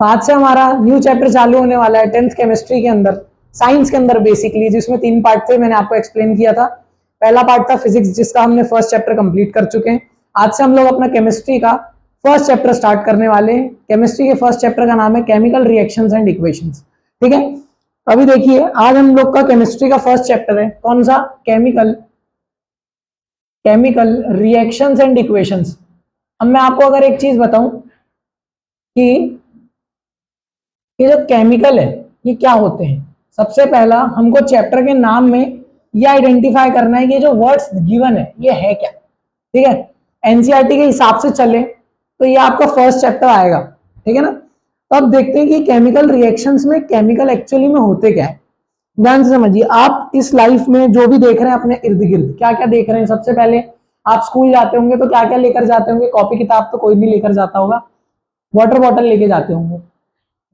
आज से हमारा न्यू चैप्टर चालू होने वाला है 10th केमिस्ट्री के अंदर, साइंस के अंदर बेसिकली, जिसमें 3 पार्ट थे, मैंने आपको एक्सप्लेन किया था। पहला पार्ट था फिजिक्स, जिसका हमने फर्स्ट चैप्टर कंप्लीट कर चुके हैं। आज से हम लोग अपना केमिस्ट्री का फर्स्ट चैप्टर स्टार्ट करने वाले हैं। केमिस्ट्री के फर्स्ट चैप्टर का नाम है केमिकल रिएक्शंस एंड इक्वेशंस। ठीक है, अभी देखिए आज हम लोग का केमिस्ट्री का फर्स्ट चैप्टर है कौन सा? Chemical reactions and equations. अब मैं आपको अगर एक चीज बताऊं कि ये जो केमिकल है ये क्या होते हैं, सबसे पहला हमको चैप्टर के नाम में ये आइडेंटिफाई करना है कि ये जो वर्ड्स गिवन है ये है क्या। ठीक है, एनसीईआरटी के हिसाब से चले तो ये आपका फर्स्ट चैप्टर आएगा। ठीक है ना, तो अब देखते हैं कि केमिकल रिएक्शंस में केमिकल एक्चुअली में होते क्या है। ध्यान से समझिए, आप इस लाइफ में जो भी देख रहे हैं अपने इर्द गिर्द, क्या क्या देख रहे हैं। सबसे पहले आप स्कूल जाते होंगे तो क्या क्या लेकर जाते होंगे? कॉपी किताब तो कोई नहीं लेकर जाता होगा, वाटर बॉटल लेके जाते होंगे।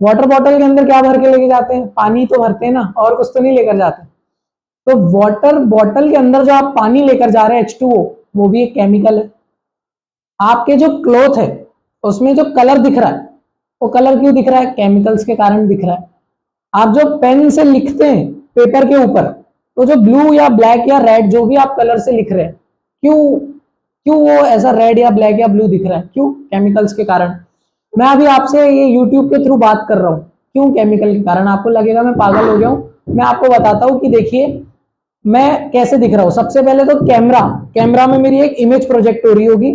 वाटर बॉटल के अंदर क्या भर के लेके जाते हैं? पानी तो भरते हैं ना, और कुछ तो नहीं लेकर जाते। तो वाटर बॉटल के अंदर जो आप पानी लेकर जा रहे हैं H2O, वो भी एक केमिकल है। आपके जो क्लॉथ है उसमें जो कलर दिख रहा है, वो कलर क्यों दिख रहा है? केमिकल्स के कारण दिख रहा है। आप जो पेन से लिखते हैं पेपर के ऊपर, तो जो ब्लू या ब्लैक या रेड जो भी आप कलर से लिख रहे हैं, क्यों क्यों वो ऐसा रेड या ब्लैक या ब्लू दिख रहा है? क्यों? केमिकल्स के कारण। मैं अभी आपसे ये यूट्यूब के थ्रू बात कर रहा हूँ, क्यों? केमिकल के कारण। आपको लगेगा मैं पागल हो गया हूँ, मैं आपको बताता हूँ कि देखिए मैं कैसे दिख रहा हूँ। सबसे पहले तो कैमरा में मेरी एक इमेज प्रोजेक्ट हो रही होगी।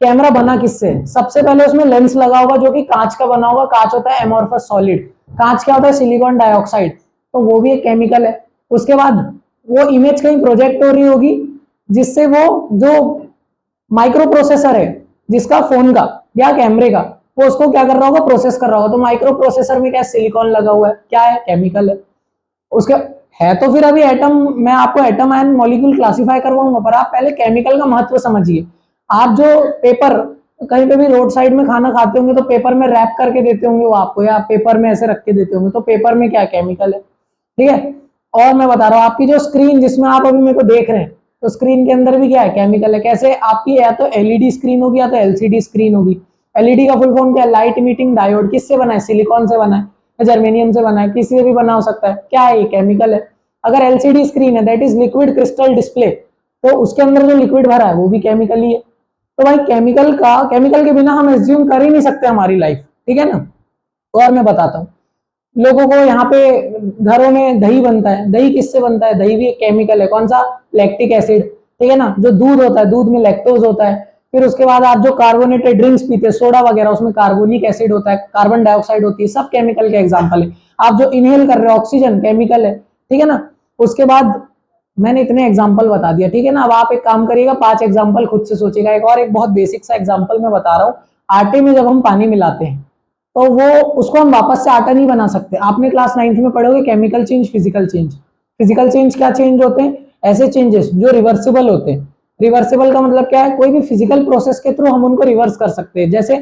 कैमरा बना किससे? सबसे पहले उसमें लेंस लगा होगा जो कि कांच का बना होगा। कांच होता है एमोर्फस सॉलिड, कांच क्या होता है? सिलिकॉन डाइऑक्साइड, तो वो भी एक केमिकल है। उसके बाद वो इमेज कहीं प्रोजेक्ट हो रही होगी, जिससे वो जो माइक्रो प्रोसेसर है जिसका फोन का या कैमरे का, वो उसको क्या कर रहा होगा? प्रोसेस कर रहा होगा। तो माइक्रो प्रोसेसर में क्या सिलिकॉन लगा हुआ है, क्या है? केमिकल है। उसके है तो फिर अभी एटम, मैं आपको एटम एंड मॉलिक्यूल क्लासिफाई करवाऊंगा, पर आप पहले केमिकल का महत्व समझिए। आप जो पेपर कहीं पे भी रोड साइड में खाना खाते होंगे तो पेपर में रैप करके देते होंगे वो आपको, या पेपर में ऐसे रख के देते होंगे, तो पेपर में क्या केमिकल है। ठीक है, और मैं बता रहा हूँ आपकी जो स्क्रीन जिसमें आप अभी मेरे को देख रहे हैं, तो स्क्रीन के अंदर भी क्या है? केमिकल है। कैसे? आपकी या तो एलईडी स्क्रीन होगी या तो एलसीडी स्क्रीन होगी। एलईडी का फुल फॉर्म क्या है? Light emitting diode. किससे बना है? सिलिकॉन से बना है या जर्मेनियम से बना है, किसी से भी बना हो सकता है। क्या है? ये केमिकल है। अगर एलसीडी स्क्रीन है, that is liquid crystal display, तो उसके अंदर जो लिक्विड भरा है वो भी केमिकल ही है। तो भाई केमिकल के बिना हम एज्यूम कर ही नहीं सकते हमारी लाइफ। ठीक है ना। और मैं बताता हूँ, लोगों को यहाँ पे घरों में दही बनता है। दही किससे बनता है? दही भी एक केमिकल है। कौन सा? Lactic acid. ठीक है ना। जो दूध होता है, दूध में लैक्टोज होता है। फिर उसके बाद आप जो कार्बोनेटेड ड्रिंक्स पीते हैं, सोडा वगैरह, उसमें कार्बोनिक एसिड होता है, कार्बन डाइऑक्साइड होती है, सब केमिकल के एग्जाम्पल है। आप जो इनहेल कर रहे हो ऑक्सीजन, केमिकल है। ठीक है ना। उसके बाद मैंने इतने एग्जाम्पल बता दिया। ठीक है ना। अब आप एक काम करिएगा, 5 एग्जाम्पल खुद से सोचिएगा। एक और एक बहुत बेसिक सा एग्जाम्पल मैं बता रहा हूँ। आटे में जब हम पानी मिलाते हैं तो वो उसको हम वापस से आटा नहीं बना सकते। आपने क्लास 9th में पढ़ोगे chemical change, physical change. Physical change क्या चेंज होते हैं? ऐसे चेंजेस जो रिवर्सिबल होते हैं। रिवर्सिबल का मतलब क्या है? कोई भी फिजिकल प्रोसेस के थ्रू हम उनको रिवर्स कर सकते हैं। जैसे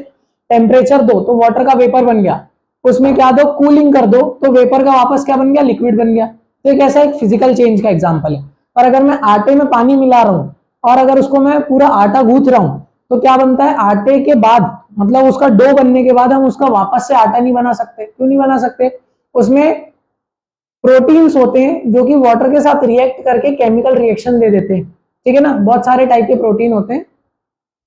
टेम्परेचर दो तो वाटर का वेपर बन गया, उसमें क्या दो? कूलिंग कर दो तो वेपर का वापस क्या बन गया? लिक्विड बन गया। तो एक ऐसा एक फिजिकल चेंज का एग्जाम्पल है। और अगर मैं आटे में पानी मिला रहा हूं और अगर उसको मैं पूरा आटा गूंथ रहा हूं, तो क्या बनता है? आटे के बाद, मतलब उसका डो बनने के बाद हम उसका वापस से आटा नहीं बना सकते। क्यों नहीं बना सकते? उसमें प्रोटीन्स होते हैं जो कि वाटर के साथ रिएक्ट करके केमिकल रिएक्शन दे देते हैं। ठीक है ना। बहुत सारे टाइप के प्रोटीन होते हैं,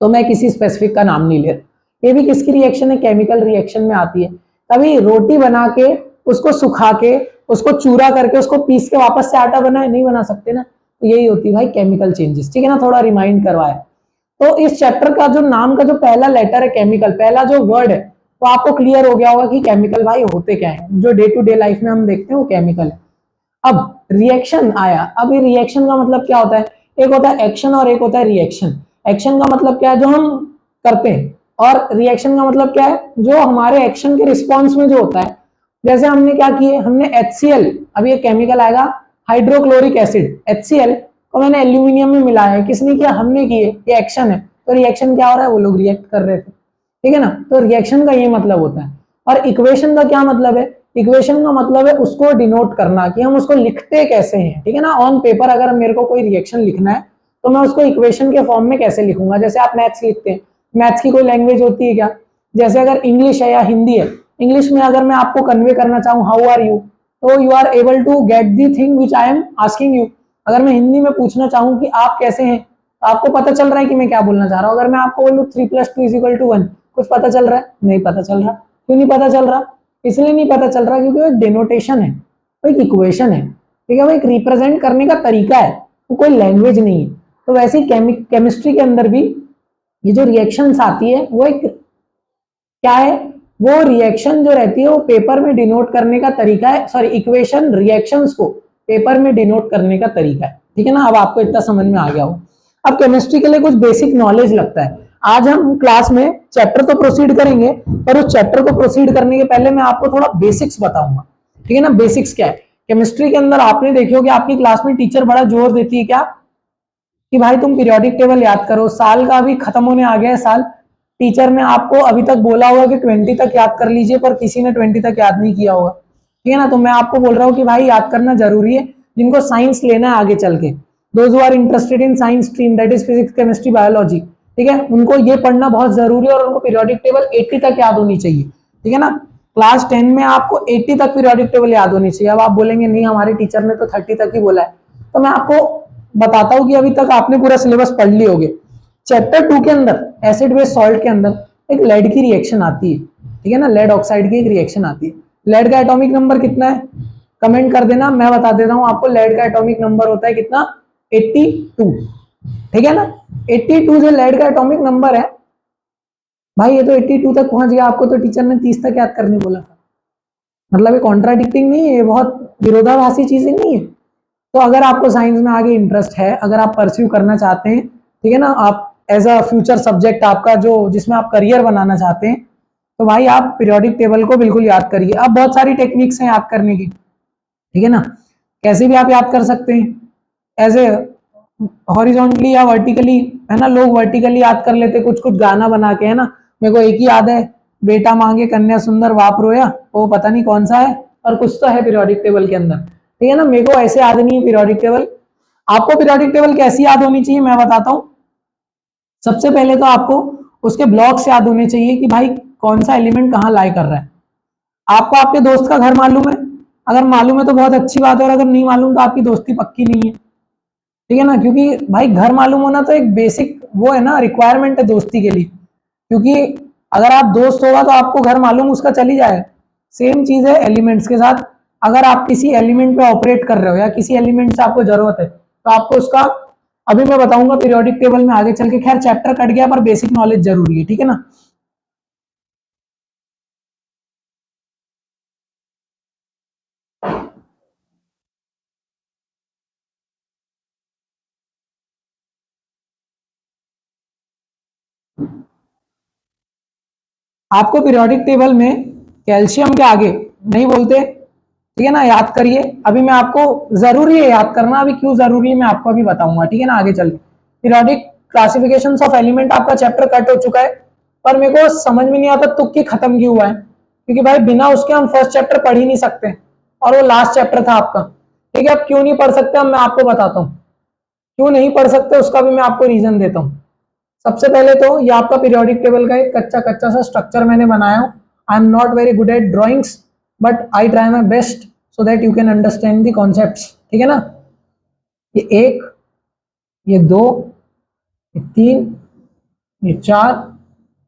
तो मैं किसी स्पेसिफिक का नाम नहीं ले रहा। ये भी किसकी रिएक्शन है? केमिकल रिएक्शन में आती है। कभी रोटी बना के, उसको सुखा के, उसको चूरा करके, उसको पीस के वापस से आटा बनाए? नहीं बना सकते ना। तो यही होती है भाई केमिकल चेंजेस। ठीक है ना, थोड़ा रिमाइंड करवाया। तो इस चैप्टर का जो नाम का जो पहला लेटर है केमिकल, पहला जो वर्ड है, तो आपको क्लियर हो गया होगा कि केमिकल भाई होते क्या है। जो डे टू डे लाइफ में हम देखते हैं वो केमिकल है। अब रिएक्शन आया। अब ये रिएक्शन का मतलब क्या होता है? एक होता है एक्शन और एक होता है रिएक्शन। एक्शन का मतलब क्या है? जो हम करते हैं। और रिएक्शन का मतलब क्या है? जो हमारे एक्शन के रिस्पॉन्स में जो होता है। जैसे हमने क्या किए, हमने HCl, अभी एक केमिकल आएगा हाइड्रोक्लोरिक एसिड, HCl को मैंने एल्यूमिनियम में मिलाया है। किसने किया? हमने किए। ये एक्शन है। तो रिएक्शन क्या हो रहा है? वो लोग रिएक्ट कर रहे थे। ठीक है ना। तो रिएक्शन का ये मतलब होता है। और इक्वेशन का क्या मतलब है? इक्वेशन का मतलब है उसको डिनोट करना, कि हम उसको लिखते कैसे हैं। ठीक है ना। ऑन पेपर अगर मेरे को कोई रिएक्शन लिखना है तो मैं उसको इक्वेशन के फॉर्म में कैसे लिखूंगा? जैसे आप मैथ्स लिखते हैं, मैथ्स की कोई लैंग्वेज होती है क्या? जैसे अगर इंग्लिश है या हिंदी है इंग्लिश में अगर मैं आपको कन्वे करना चाहूँ हाउ आर यू, तो you are able to get the thing which I am asking you. अगर मैं हिंदी में पूछना चाहूँ कि आप कैसे हैं, तो आपको पता चल रहा है कि मैं क्या बोलना चाह रहा हूँ। अगर मैं आपको बोलूँ 3+2 = 1, कुछ पता चल रहा है? नहीं पता चल रहा। क्यों नहीं पता चल रहा? इसलिए नहीं पता चल रहा क्योंकि वो एक डिनोटेशन है, वो एक इक्वेशन है, ठीक है, वो एक रिप्रेजेंट करने का तरीका है, वो कोई लैंग्वेज नहीं है। तो वैसे ही केमिस्ट्री के अंदर भी ये जो रिएक्शंस आती है वो एक क्या है, वो रिएक्शन जो रहती है वो पेपर में डिनोट करने का तरीका है, सॉरी इक्वेशन रिएक्शंस को पेपर में डिनोट करने का तरीका है, ठीक है ना। अब आपको इतना समझ में आ गया हो। अब केमिस्ट्री के लिए कुछ बेसिक नॉलेज लगता है। आज हम क्लास में चैप्टर तो प्रोसीड करेंगे, पर उस चैप्टर को प्रोसीड करने के पहले मैं आपको थोड़ा बेसिक्स बताऊंगा, ठीक है ना। बेसिक्स क्या है केमिस्ट्री के अंदर, आपने देखी होगी आपकी क्लास में टीचर बड़ा जोर देती है क्या, कि भाई तुम पीरियोडिक टेबल याद करो। साल का अभी खत्म होने आ गया है साल, टीचर ने आपको अभी तक बोला होगा कि 20 तक याद कर लीजिए, पर किसी ने 20 तक याद नहीं किया होगा, ठीक है ना। तो मैं आपको बोल रहा हूँ कि भाई याद करना जरूरी है, जिनको साइंस लेना है आगे चल के, those who are interested in science stream, that is physics chemistry biology, ठीक है, उनको ये पढ़ना बहुत जरूरी है और उनको पीरियोडिक टेबल 80 तक याद होनी चाहिए, ठीक है ना। क्लास 10 में आपको 80 तक पीरियोडिक टेबल याद होनी चाहिए। अब आप बोलेंगे नहीं हमारे टीचर ने तो 30 तक ही बोला है, तो मैं आपको बताता हूँ कि अभी तक आपने पूरा सिलेबस पढ़ ली होगी। चैप्टर 2 के अंदर एसिड बेस सॉल्ट के अंदर एक लेड की रिएक्शन आती है, ठीक है ना, लेड ऑक्साइड की एक रिएक्शन आती है। लेड का एटॉमिक नंबर कितना है, कमेंट कर देना, मैं बता देता हूं आपको। लेड का एटॉमिक नंबर होता है कितना, 82, ठीक है ना। 82 जो लेड का एटॉमिक नंबर है, भाई ये तो 82 तक पहुंच गया, आपको तो टीचर ने 30 तक याद करने बोला था। मतलब ये कॉन्ट्राडिक्टिंग नहीं है, ये बहुत विरोधाभासी चीजें नहीं है। तो अगर आपको साइंस में आगे इंटरेस्ट है, अगर आप परस्यू करना चाहते हैं, ठीक है ना, आप एज अ फ्यूचर सब्जेक्ट आपका जो जिसमें आप करियर बनाना चाहते हैं, तो भाई आप पीरियोडिक टेबल को बिल्कुल याद करिए। अब बहुत सारी टेक्निक्स हैं याद करने की, ठीक है ना, कैसे भी आप याद कर सकते हैं, एज ए हॉरिजॉन्टली या वर्टिकली, है ना। लोग वर्टिकली याद कर लेते कुछ कुछ गाना बना के, है ना। मेरे को एक ही याद है, बेटा मांगे कन्या सुंदर बाप रोया, वो पता नहीं कौन सा है, और कुछ तो है पीरियोडिक टेबल के अंदर, ठीक है ना। मेरे को ऐसे याद नहीं है पीरियोडिक टेबल। आपको पीरियोडिक टेबल कैसी याद होनी चाहिए मैं बताता हूं। सबसे पहले तो आपको उसके ब्लॉक्स याद होने चाहिए कि भाई कौन सा एलिमेंट कहाँ लाई कर रहा है। आपको आपके दोस्त का घर मालूम है, अगर मालूम है तो बहुत अच्छी बात है, और अगर नहीं मालूम तो आपकी दोस्ती पक्की नहीं है, ठीक है ना। क्योंकि भाई घर मालूम होना तो एक बेसिक वो है ना, रिक्वायरमेंट है दोस्ती के लिए। क्योंकि अगर आप दोस्त होगा तो आपको घर मालूम उसका चल ही जाए। सेम चीज है एलिमेंट्स के साथ। अगर आप किसी एलिमेंट पे ऑपरेट कर रहे हो या किसी एलिमेंट से आपको जरूरत है, तो आपको उसका, अभी मैं बताऊंगा पीरियोडिक टेबल में आगे चल के, खैर चैप्टर कट गया पर बेसिक नॉलेज जरूरी है, ठीक है ना। आपको पीरियोडिक टेबल में कैल्शियम के आगे नहीं बोलते, ठीक है ना, याद करिए। अभी मैं आपको, जरूरी है याद करना, अभी क्यों जरूरी है मैं आपको अभी बताऊंगा, ठीक है ना, आगे चल के। पीरियोडिक क्लासिफिकेशन ऑफ एलिमेंट आपका चैप्टर कट हो चुका है, पर मेरे को समझ में नहीं आता तुक्की खत्म क्यों हुआ है, क्योंकि भाई बिना उसके हम फर्स्ट चैप्टर पढ़ ही नहीं सकते, और वो लास्ट चैप्टर था आपका, ठीक है। अब क्यों नहीं पढ़ सकते, अब मैं आपको बताता हूँ क्यों नहीं पढ़ सकते, उसका भी मैं आपको रीजन देता हूँ। सबसे पहले तो ये आपका पीरियोडिक टेबल का एक कच्चा कच्चा सा स्ट्रक्चर मैंने बनाया हूं। I am not very good at drawings, but I try my best so that you can understand the concepts, ठीक है ना। ये एक, ये दो, ये तीन, ये चार,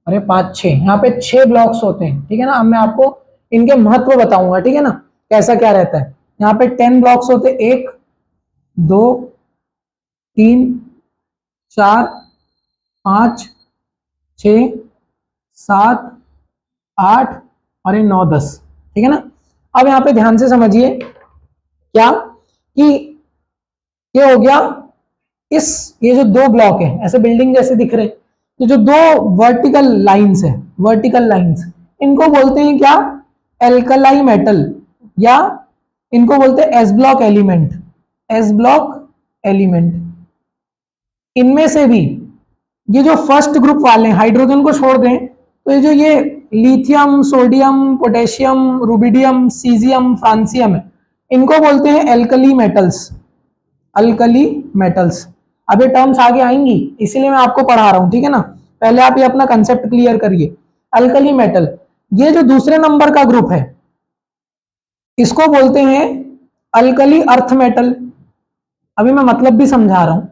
और ये पांच, छह, यहाँ पे 6 ब्लॉक्स होते हैं, ठीक है ना। अब मैं आपको इनके महत्व बताऊंगा, ठीक है ना, कैसा क्या रहता है। यहाँ पे 10 ब्लॉक्स होते हैं, 1, 2, 3, 4, 5, 6, 7, 8, और ये 9, 10, ठीक है ना। अब यहाँ पे ध्यान से समझिए क्या, कि ये हो गया, इस ये जो 2 ब्लॉक है ऐसे बिल्डिंग जैसे दिख रहे, तो जो 2 वर्टिकल लाइंस है, वर्टिकल लाइंस, इनको बोलते हैं क्या, एल्कलाई मेटल, या इनको बोलते हैं S block element, S block element. इनमें से भी ये जो फर्स्ट ग्रुप वाले हैं, हाइड्रोजन को छोड़ दें, तो ये जो ये lithium, sodium, potassium, rubidium, caesium, francium है, इनको बोलते हैं एल्कली मेटल्स, अल्कली मेटल्स। अब ये टर्म्स आगे आएंगी, इसीलिए मैं आपको पढ़ा रहा हूं, ठीक है ना। पहले आप ये अपना कंसेप्ट क्लियर करिए। अल्कली मेटल, ये जो दूसरे नंबर का ग्रुप है इसको बोलते हैं अल्कली अर्थ मेटल। अभी मैं मतलब भी समझा रहा हूं,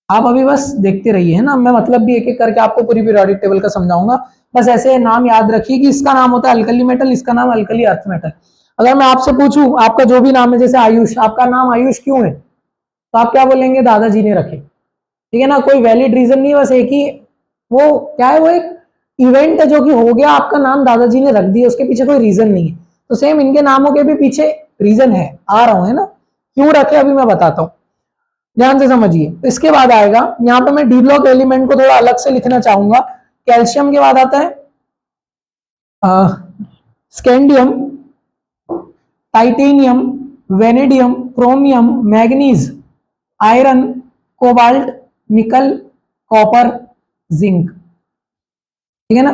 आप अभी बस देखते रहिए, है ना। मैं मतलब भी एक एक करके आपको पूरी पीरियोडिक टेबल का समझाऊंगा। बस ऐसे नाम याद रखिए कि इसका नाम होता है अल्कली मेटल, इसका नाम अल्कली अर्थ मेटल। अगर मैं आपसे पूछूं आपका जो भी नाम है, जैसे आयुष, आपका नाम आयुष क्यों है, तो आप क्या बोलेंगे, दादाजी ने रखे। ठीक है ना, कोई वैलिड रीजन नहीं, बस एक ही वो क्या है, वो एक इवेंट है जो कि हो गया, आपका नाम दादाजी ने रख दिया, उसके पीछे कोई रीजन नहीं है। तो सेम इनके नामों के भी पीछे रीजन है, आ रहा हूं, है ना, क्यों रखे अभी मैं बताता हूं, ध्यान से समझिए। इसके बाद आएगा, यहां पे मैं डी ब्लॉक एलिमेंट को थोड़ा अलग से लिखना चाहूंगा। कैल्शियम के बाद आता है scandium, titanium, vanadium, chromium, manganese, iron, cobalt, निकल, कॉपर, जिंक। ठीक है ना।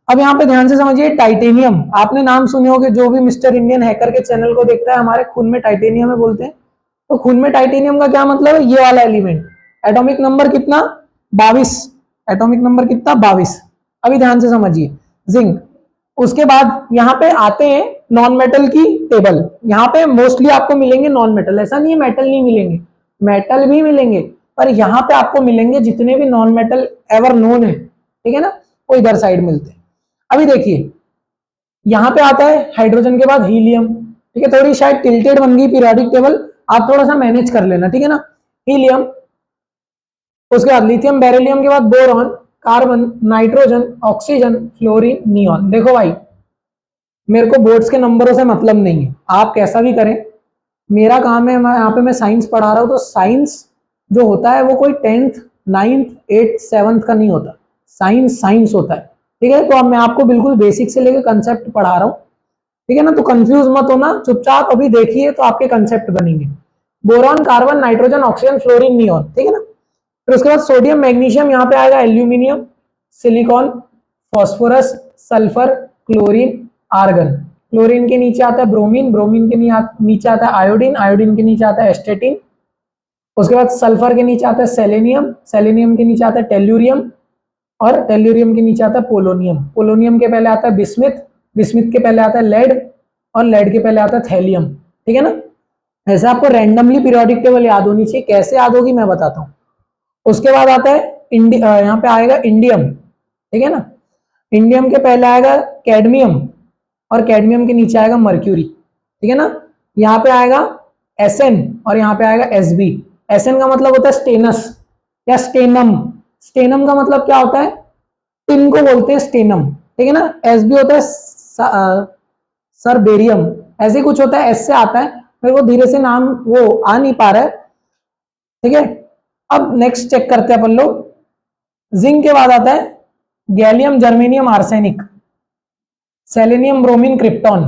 अब यहाँ पे ध्यान से समझिए, टाइटेनियम, आपने नाम सुने होंगे, जो भी मिस्टर इंडियन हैकर के चैनल को देखता है, हमारे खून में टाइटेनियम है बोलते हैं। तो खून में टाइटेनियम का क्या मतलब है, ये वाला एलिमेंट। एटॉमिक नंबर कितना, 22। एटॉमिक नंबर कितना, 22। अभी ध्यान से समझिए, जिंक। उसके बाद यहाँ पे आते हैं नॉन मेटल की टेबल। यहाँ पे मोस्टली आपको मिलेंगे नॉन मेटल, ऐसा नहीं है मेटल नहीं मिलेंगे, मेटल भी मिलेंगे, पर यहाँ पे आपको मिलेंगे जितने भी नॉन मेटल एवर नोन है, ठीक है ना, वो इधर साइड मिलते हैं। अभी देखिए, यहां पे आता है हाइड्रोजन के बाद हीलियम। ठीक है, थोड़ी शायद टिल्टेड बन गई पीरियोडिक टेबल, आप थोड़ा सा मैनेज कर लेना, ठीक है ना। हीलियम, उसके बाद लिथियम, बेरिलियम के बाद boron, carbon, nitrogen, oxygen, fluorine, neon. देखो भाई, मेरे को बोर्ड्स के नंबरों से मतलब नहीं है, आप कैसा भी करें, मेरा काम है, मैं यहाँ पे मैं साइंस पढ़ा रहा हूँ, तो साइंस जो होता है वो कोई 10th 9th 8th 7th का नहीं होता, साइंस साइंस होता है। ठीक है, तो अब मैं आपको बिल्कुल बेसिक से लेकर कंसेप्ट पढ़ा रहा हूँ, ठीक है ना, तो कंफ्यूज मत होना, चुपचाप अभी देखिए तो आपके कंसेप्ट बनेंगे। Boron, carbon, nitrogen, oxygen, fluorine, neon. ठीक है ना। फिर उसके बाद सोडियम, मैग्नीशियम, यहाँ पे आएगा aluminium, silicon, phosphorus, sulphur, chlorine, argon. Chlorine के नीचे आता है ब्रोमीन, ब्रोमीन के नीचे आता है आयोडीन, आयोडीन के नीचे आता है एस्टेटिन। उसके बाद सल्फर के नीचे आता है सेलेनियम, सेलेनियम के नीचे आता है टेल्यूरियम, और टेल्यूरियम के नीचे आता है पोलोनियम, पोलोनियम के पहले आता है बिस्मिथ, बिस्मिथ के पहले आता है लेड, और लेड के पहले आता है थैलियम। ठीक है ना। ऐसे आपको रैंडमली पीरियोडिक टेबल याद होनी चाहिए, कैसे याद होगी मैं बताता हूँ। उसके बाद आता है यहाँ पे आएगा इंडियम, ठीक है ना। इंडियम के पहले आएगा कैडमियम, और कैडमियम के नीचे आएगा मर्क्यूरी। ठीक है ना। यहाँ पे आएगा एसएन, और यहाँ पे आएगा एसबी। एसएन का मतलब होता है स्टेनस या स्टेनम, स्टेनम का मतलब क्या होता है, टिन को बोलते हैं स्टेनम। ठीक है ना। एसबी होता है सरबेरियम, ऐसे कुछ होता है, एस से आता है, मेरे को धीरे से नाम वो आ नहीं पा रहा है। ठीक है, अब नेक्स्ट चेक करते हैं अपन लोग। जिंक के बाद आता है gallium, germanium, arsenic, selenium, bromine, krypton.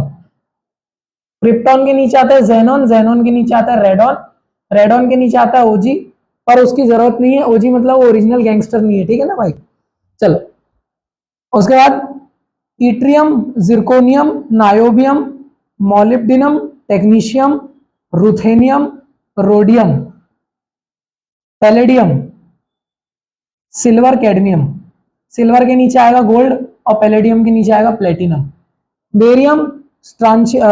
Krypton के नीचे आता है जेनॉन, जेनॉन के नीचे आता है रेडॉन, रेडॉन के नीचे आता है ओजी, पर उसकी जरूरत नहीं है, ओजी मतलब ओरिजिनल गैंगस्टर नहीं है। ठीक है ना भाई, चलो। उसके बाद yttrium, zirconium, niobium, molybdenum, technetium, ruthenium, rhodium, palladium, silver, cadmium. Silver के नीचे आएगा गोल्ड, और पैलेडियम के नीचे आएगा platinum. Barium,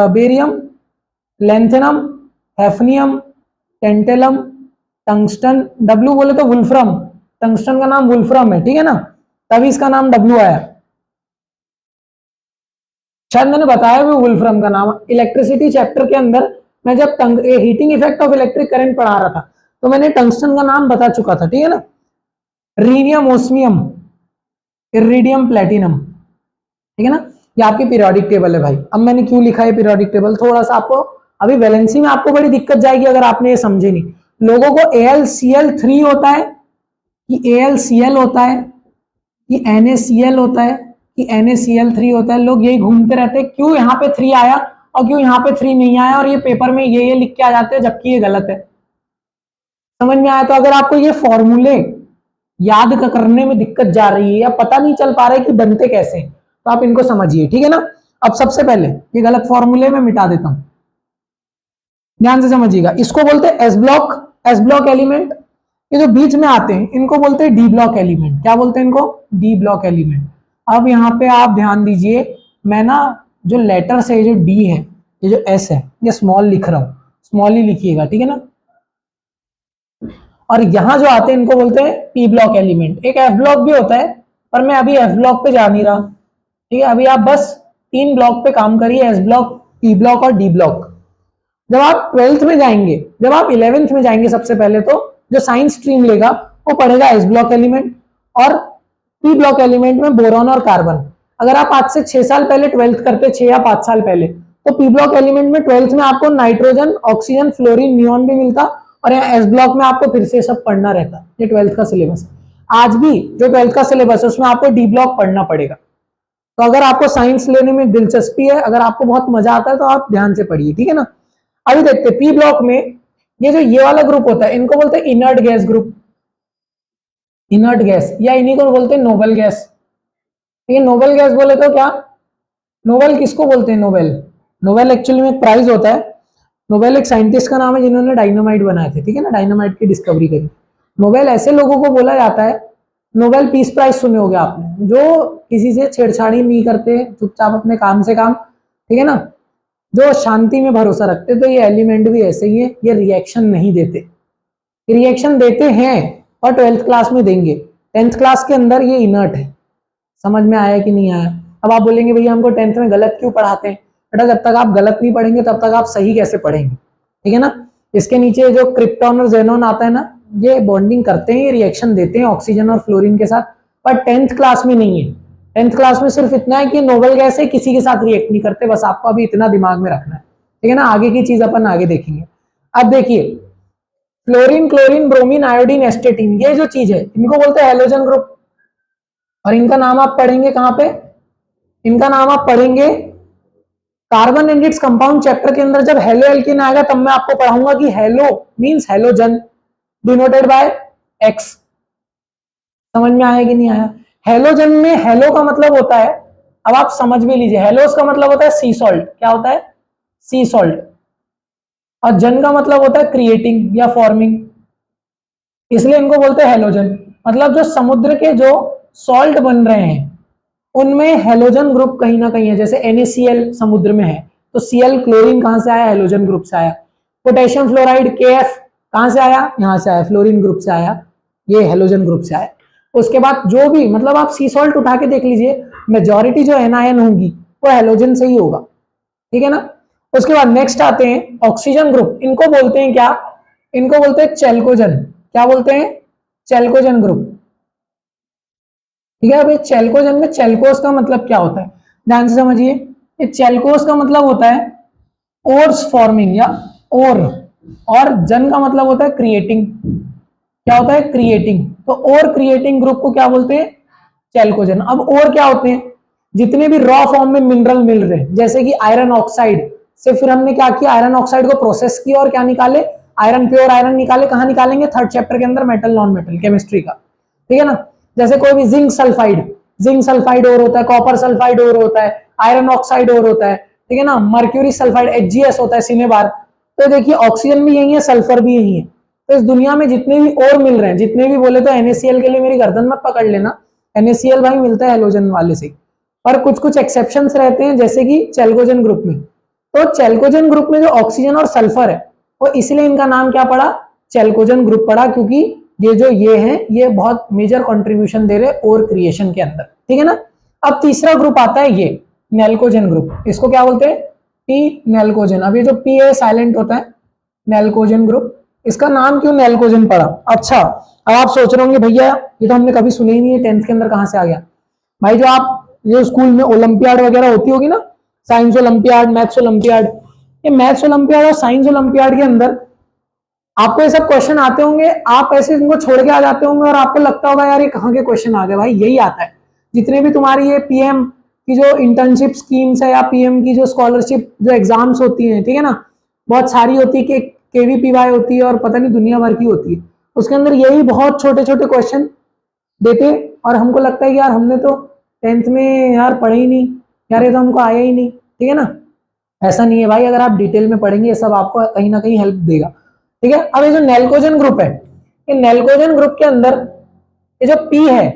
barium, lanthanum, hafnium, tantalum, tungsten, W बोले तो वुल्फ्रम, टंगस्टन का नाम वुल्फ्रम है, ठीक है ना, तभी इसका नाम डब्लू आया। शायद मैंने बताया भी वुल्फ्रम का नाम इलेक्ट्रिसिटी चैप्टर के अंदर, मैं जब heating effect of electric current पढ़ा रहा था, तो मैंने टंगस्टन का नाम बता चुका था, ठीक है ना। Rhenium, osmium, iridium, platinum. ठीक है ना। ये आपकी पीरियोडिक टेबल है भाई। अब मैंने क्यों लिखा है पीरियोडिक टेबल, थोड़ा सा आपको अभी वैलेंसी में आपको बड़ी दिक्कत जाएगी अगर आपने ये समझे नहीं। लोगों को AlCl3 होता है कि AlCl होता है कि NaCl होता है कि NaCl3 होता है, लोग यही घूमते रहते हैं, क्यों यहाँ पे 3 आया और क्यों यहाँ पे 3 नहीं आया, और ये पेपर में ये लिख के आ जाते हैं जबकि ये गलत है। समझ में आया। तो अगर आपको ये फॉर्मूले याद करने में दिक्कत जा रही है या पता नहीं चल पा रहा है कि बनते कैसे, तो आप इनको समझिए, ठीक है ना। अब सबसे पहले ये गलत फॉर्मूले में मिटा देता हूं, ध्यान से समझिएगा। इसको बोलते हैं S block, S block element. ये जो बीच में आते हैं इनको बोलते हैं डी ब्लॉक एलिमेंट। क्या बोलते हैं इनको, डी ब्लॉक एलिमेंट। अब यहाँ पे आप ध्यान दीजिए, मैं ना जो लेटर्स है, जो डी है, ये जो एस है, ये स्मॉल लिख रहा हूं, स्मॉल ही लिखिएगा, ठीक है ना। और यहां जो आते हैं इनको बोलते हैं पी ब्लॉक एलिमेंट। एक एफ ब्लॉक भी होता है, पर मैं अभी एफ ब्लॉक पे जा नहीं रहा, ठीक है। अभी आप बस 3 ब्लॉक पे काम करिए, एस ब्लॉक, पी ब्लॉक और डी ब्लॉक। जब आप 12th में जाएंगे, जब आप 11th में जाएंगे, सबसे पहले तो जो साइंस स्ट्रीम लेगा वो पढ़ेगा एस ब्लॉक एलिमेंट और पी ब्लॉक एलिमेंट में बोरॉन और कार्बन। अगर आप आज से 6 साल पहले 12th करते, 6 या 5 साल पहले, तो पी ब्लॉक एलिमेंट में 12th में आपको नाइट्रोजन, ऑक्सीजन, फ्लोरीन, नियॉन भी मिलता, और यहाँ एस ब्लॉक में आपको फिर से सब पढ़ना रहता। ये 12th का सिलेबस। आज भी जो 12th का सिलेबस है उसमें आपको डी ब्लॉक पढ़ना पड़ेगा। तो अगर आपको साइंस लेने में दिलचस्पी है, अगर आपको बहुत मजा आता है, तो आप ध्यान से पढ़िए, ठीक है ना। अभी देखते हैं पी ब्लॉक में ये जो ये वाला ग्रुप होता है, इनको बोलते हैं inert gas group, inert gas, या इन्हीं को बोलते हैं नोबल गैस। ये नोबल गैस बोले तो क्या, नोबेल किसको बोलते हैं, नोबेल, नोबेल एक्चुअली में एक प्राइज होता है। नोबेल एक साइंटिस्ट का नाम है जिन्होंने डायनामाइट बनाए थे, ठीक है ना, डायनामाइट की डिस्कवरी करी। नोबेल ऐसे लोगों को बोला जाता है, नोबेल पीस प्राइज सुने होंगे आपने, जो किसी से छेड़छाड़ी नहीं करते, चुपचाप अपने काम से काम, ठीक है ना, जो शांति में भरोसा रखते। तो ये एलिमेंट भी ऐसे ही है, ये रिएक्शन नहीं देते, रिएक्शन देते हैं और 12th क्लास में देंगे। 10th क्लास के अंदर ये इनर्ट है। समझ में आया कि नहीं आया। अब आप बोलेंगे भैया हमको 10th में गलत क्यों पढ़ाते हैं। बेटा जब तक आप गलत नहीं पढ़ेंगे तब तक आप सही कैसे पढ़ेंगे, ठीक है ना। इसके नीचे जो क्रिप्टॉन और जेनॉन आता है ना, ये बॉन्डिंग करते हैं, ये रिएक्शन देते हैं ऑक्सीजन और फ्लोरीन के साथ, पर 10th क्लास में नहीं है। 10th क्लास में सिर्फ इतना है कि नोबेल गैस है, किसी के साथ रिएक्ट नहीं करते, बस आपको अभी इतना दिमाग में रखना है, ठीक है ना। आगे की चीज अपन आगे देखेंगे। अब देखिए फ्लोरीन, क्लोरीन, ब्रोमीन, आयोडीन, एस्टेटीन, ये जो चीज है इनको बोलते हैं हैलोजन ग्रुप। और इनका नाम आप पढ़ेंगे कहां पे, इनका नाम आप पढ़ेंगे carbon and its compound chapter के अंदर। जब हेलो एल्कीन आएगा तब मैं आपको पढ़ाऊंगा कि hello means halogen denoted by x. समझ में आया कि नहीं आया। हेलोजन में हेलो का मतलब होता है, अब आप समझ भी लीजिए, हेलोस का मतलब होता है सी सॉल्ट। क्या होता है, सी सॉल्ट। और जन का मतलब होता है क्रिएटिंग या फॉर्मिंग, इसलिए इनको बोलते हैं हेलोजन। मतलब जो समुद्र के जो सॉल्ट बन रहे हैं उनमें हेलोजन ग्रुप कहीं ना कहीं है। जैसे NaCl समुद्र में है, तो Cl क्लोरीन कहां से आया, हेलोजन ग्रुप से आया। पोटेशियम फ्लोराइड KF कहां से आया, यहां से आया, फ्लोरीन ग्रुप से आया, ये हेलोजन ग्रुप से आया। उसके बाद जो भी मतलब आप सी सॉल्ट उठा के देख लीजिए, मेजॉरिटी जो एनायन होंगी वो हेलोजन से ही होगा, ठीक है ना। उसके बाद नेक्स्ट आते हैं ऑक्सीजन ग्रुप। इनको बोलते हैं क्या, इनको बोलते हैं चैल्कोजन। क्या बोलते हैं, चैल्कोजन ग्रुप, ठीक है। अब चैल्कोजन में चैल्कोस का मतलब क्या होता है, ध्यान से समझिए। ये चैल्कोस का मतलब होता है ओर्स फॉर्मिंग या ओर, और जन का मतलब होता है क्रिएटिंग। क्या होता है, क्रिएटिंग। तो और क्रिएटिंग ग्रुप को क्या बोलते हैं, चैल्कोजन। अब और क्या होते हैं, जितने भी रॉ फॉर्म में मिनरल मिल रहे हैं, जैसे कि आयरन ऑक्साइड से फिर हमने क्या किया, आयरन ऑक्साइड को प्रोसेस किया और क्या निकाले, आयरन, प्योर आयरन निकाले। कहां निकालेंगे, 3rd चैप्टर के अंदर, मेटल नॉन मेटल केमिस्ट्री का, ठीक है ना। जैसे कोई भी जिंक सल्फाइड, जिंक सल्फाइड और होता है, कॉपर सल्फाइड और होता है, आयरन ऑक्साइड और होता है, ठीक है ना। मर्क्यूरी सल्फाइड HgS होता है, सिनेबार। तो देखिए ऑक्सीजन भी यही है, सल्फर भी यही है। तो इस दुनिया में जितने भी और मिल रहे हैं, जितने भी बोले तो NaCl के लिए मेरी गर्दन मत पकड़ लेना, NaCl भाई मिलता है हेलोजन वाले से, पर कुछ कुछ एक्सेप्शंस रहते हैं, जैसे कि चैल्कोजन ग्रुप में। तो चैल्कोजन ग्रुप में जो ऑक्सीजन और सल्फर है, वो इसलिए इनका नाम क्या पड़ा, चैल्कोजन ग्रुप पड़ा, क्योंकि ये जो ये हैं ये बहुत मेजर कंट्रीब्यूशन दे रहे और क्रिएशन के अंदर, ठीक है ना। अब तीसरा ग्रुप आता है ये नेल्कोजन ग्रुप। इसको क्या बोलते हैं, पी नेल्कोजन। अब ये जो पी है साइलेंट होता है, नेल्कोजन ग्रुप। इसका नाम क्यों नेल्कोजन पड़ा। अच्छा, अब आप सोच रहे होंगे भैया ये तो हमने कभी सुने ही नहीं है, 10th के अंदर कहां से आ गया। भाई जो आप जो स्कूल में ओलंपियाड वगैरह होती होगी ना, साइंस ओलंपियाड, मैथ्स ओलंपियाड, ये मैथ्स ओलंपियाड और साइंस ओलंपियाड के अंदर आपको ये सब क्वेश्चन आते होंगे, आप ऐसे इनको छोड़ के आ जाते होंगे और आपको लगता होगा यार ये कहाँ के क्वेश्चन आ गए। भाई यही आता है, जितने भी तुम्हारी ये PM की जो इंटर्नशिप स्कीम्स है या PM की जो स्कॉलरशिप जो एग्जाम्स होती हैं, ठीक है ना, बहुत सारी होती है, कि KVPY होती है और पता नहीं दुनिया भर की होती है, उसके अंदर यही बहुत छोटे छोटे क्वेश्चन देते। और हमको लगता है कि यार हमने तो 10th में यार पढ़े ही नहीं, यार ये तो हमको आया ही नहीं, ठीक है ना। ऐसा नहीं है भाई, अगर आप डिटेल में पढ़ेंगे ये सब आपको कहीं ना कहीं हेल्प देगा, ठीक है। अब ये जो नेल्कोजन ग्रुप है, ये नेल्कोजन ग्रुप के अंदर ये जो P है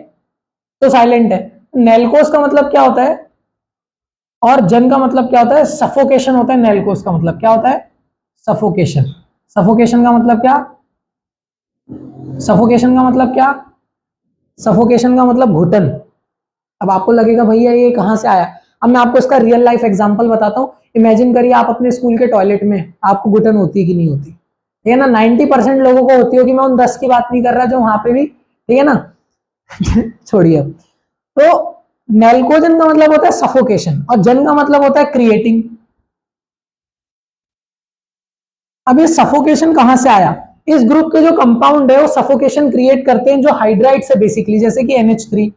तो साइलेंट है, नेलकोस का मतलब क्या होता है और जन का मतलब क्या होता है? सफोकेशन होता है। नेलकोस का मतलब क्या होता है? सफोकेशन। सफोकेशन का मतलब क्या? सफोकेशन का मतलब क्या? सफोकेशन का मतलब घुटन। अब आपको लगेगा भैया ये कहां से आया। अब मैं आपको इसका रियल लाइफ एग्जांपल बताता हूं। इमेजिन करिए आप अपने स्कूल के टॉयलेट में, आपको घुटन होती है कि नहीं होती? ठीक है ना, 90% लोगों को होती होगी। मैं उन 10 की बात नहीं कर रहा जो वहां पे भी, ठीक है ना। छोड़िए। तो नेल्कोजन का मतलब होता है सफोकेशन और जन का मतलब होता है क्रिएटिंग। अब ये सफोकेशन कहां से आया? इस ग्रुप के जो कंपाउंड है वो सफोकेशन क्रिएट करते हैं जो हाइड्राइड से बेसिकली, जैसे कि NH3।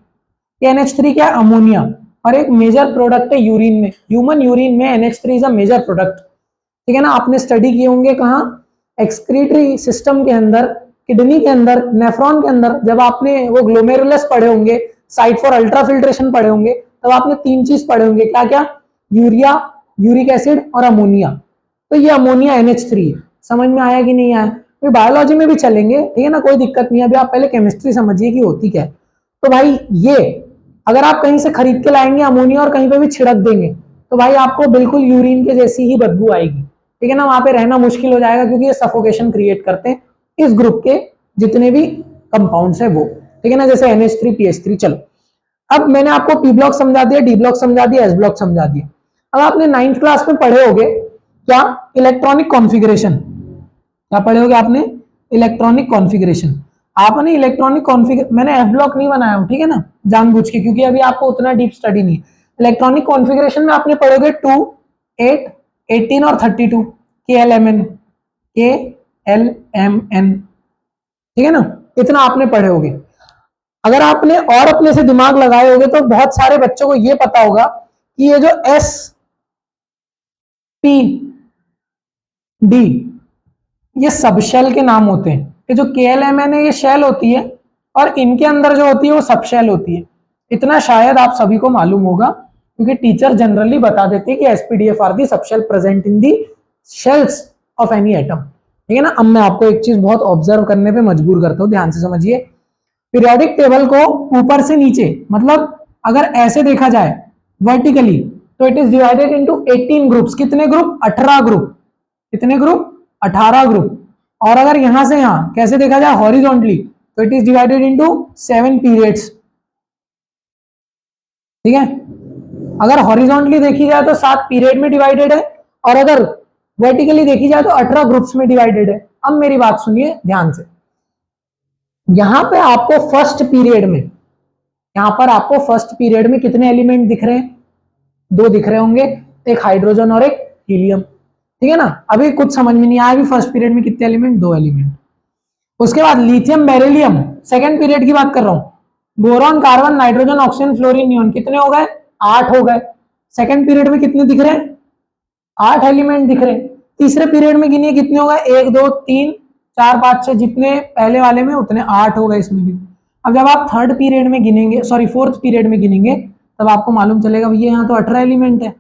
NH3 क्या है? अमोनिया। और एक मेजर प्रोडक्ट है यूरिन में, ह्यूमन यूरिन में NH3 is a major product. ठीक है ना, आपने स्टडी किए होंगे कहाँ? एक्सक्रीटरी सिस्टम के अंदर, किडनी के अंदर, नेफ्रॉन के अंदर। जब आपने वो ग्लोमेरुलस पढ़े होंगे, साइट फॉर अल्ट्राफिल्ट्रेशन पढ़े होंगे, तब आपने 3 चीज पढ़े होंगे। क्या क्या? यूरिया, यूरिक एसिड और अमोनिया। तो ये अमोनिया NH3 है। समझ में आया कि नहीं आया? तो बायोलॉजी में भी चलेंगे, ठीक है ना, कोई दिक्कत नहीं है। अभी आप पहले केमिस्ट्री समझिए कि होती क्या है। तो भाई ये अगर आप कहीं से खरीद के लाएंगे अमोनिया और कहीं पे भी छिड़क देंगे, तो भाई आपको बिल्कुल यूरिन के जैसी ही बदबू आएगी। ठीक है ना, वहां पे रहना मुश्किल हो जाएगा क्योंकि ये सफोकेशन क्रिएट करते हैं इस ग्रुप के जितने भी कंपाउंड्स है वो। ठीक है ना, जैसे NH3 PH3। चलो, अब मैंने आपको पी ब्लॉक समझा दिया, डी ब्लॉक समझा दिया, एस ब्लॉक समझा दिया। अब आपने 9th क्लास में पढ़े होगे क्या? Electronic configuration. क्या पढ़े होगे आपने? Electronic configuration. आपने इलेक्ट्रॉनिक कॉन्फ़िगर, मैंने एफ ब्लॉक नहीं बनाया हूं, ठीक है ना, जानबूझ के, क्योंकि अभी आपको उतना डीप स्टडी नहीं है। इलेक्ट्रॉनिक कॉन्फ़िगरेशन में आपने पढ़ोगे 2, 8, 18 और 32 KLMN। KLMN, ठीक है ना, इतना आपने पढ़े होगे। अगर आपने और अपने से दिमाग लगाए होगे तो बहुत सारे बच्चों को यह पता होगा कि ये जो SPD, ये सब शेल के नाम होते हैं। कि जो KLMN है ये शेल होती है और इनके अंदर जो होती है वो सब शेल होती है। इतना शायद आप सभी को मालूम होगा क्योंकि टीचर जनरली बता देते हैं कि SPDF are the sub shell present in the shells of any atom. ठीक है ना। अब मैं आपको एक चीज बहुत ऑब्जर्व करने पे मजबूर करता हूं, ध्यान से समझिए। पीरियोडिक टेबल को ऊपर से नीचे, मतलब अगर ऐसे देखा जाए वर्टिकली, तो it is divided into 18 groups. कितने ग्रुप? 18 ग्रुप। कितने ग्रुप? 18 ग्रुप। और अगर यहां से यहां कैसे देखा जाए हॉरिजॉन्टली, तो it is divided into 7 periods. ठीक है, अगर हॉरिजॉन्टली देखी जाए तो 7 पीरियड में डिवाइडेड है और अगर वर्टिकली देखी जाए तो 18 ग्रुप्स में डिवाइडेड है। अब मेरी बात सुनिए ध्यान से। यहां पे आपको फर्स्ट पीरियड में, यहां पर आपको फर्स्ट पीरियड में कितने एलिमेंट दिख रहे हैं? 2 दिख रहे होंगे, एक हाइड्रोजन और एक हीलियम। ठीक है ना, अभी कुछ समझ में नहीं आया अभी फर्स्ट पीरियड में कितने एलिमेंट? 2 एलिमेंट। उसके बाद लिथियम बेरिलियम, सेकंड पीरियड की बात कर रहा हूं। Boron, carbon, nitrogen, oxygen, fluorine, neon, कितने हो गए? 8 हो गए। सेकंड पीरियड में कितने दिख रहे हैं? 8 एलिमेंट दिख रहे हैं। तीसरे पीरियड में गिनिए कितने हो गए? 1 2 3 4 5 6, जितने पहले वाले में उतने 8 हो गए इसमें भी। अब जब आप थर्ड पीरियड में गिनेंगे, सॉरी फोर्थ पीरियड में गिनेंगे, तब आपको मालूम चलेगा भैया यहाँ तो 18 एलिमेंट है।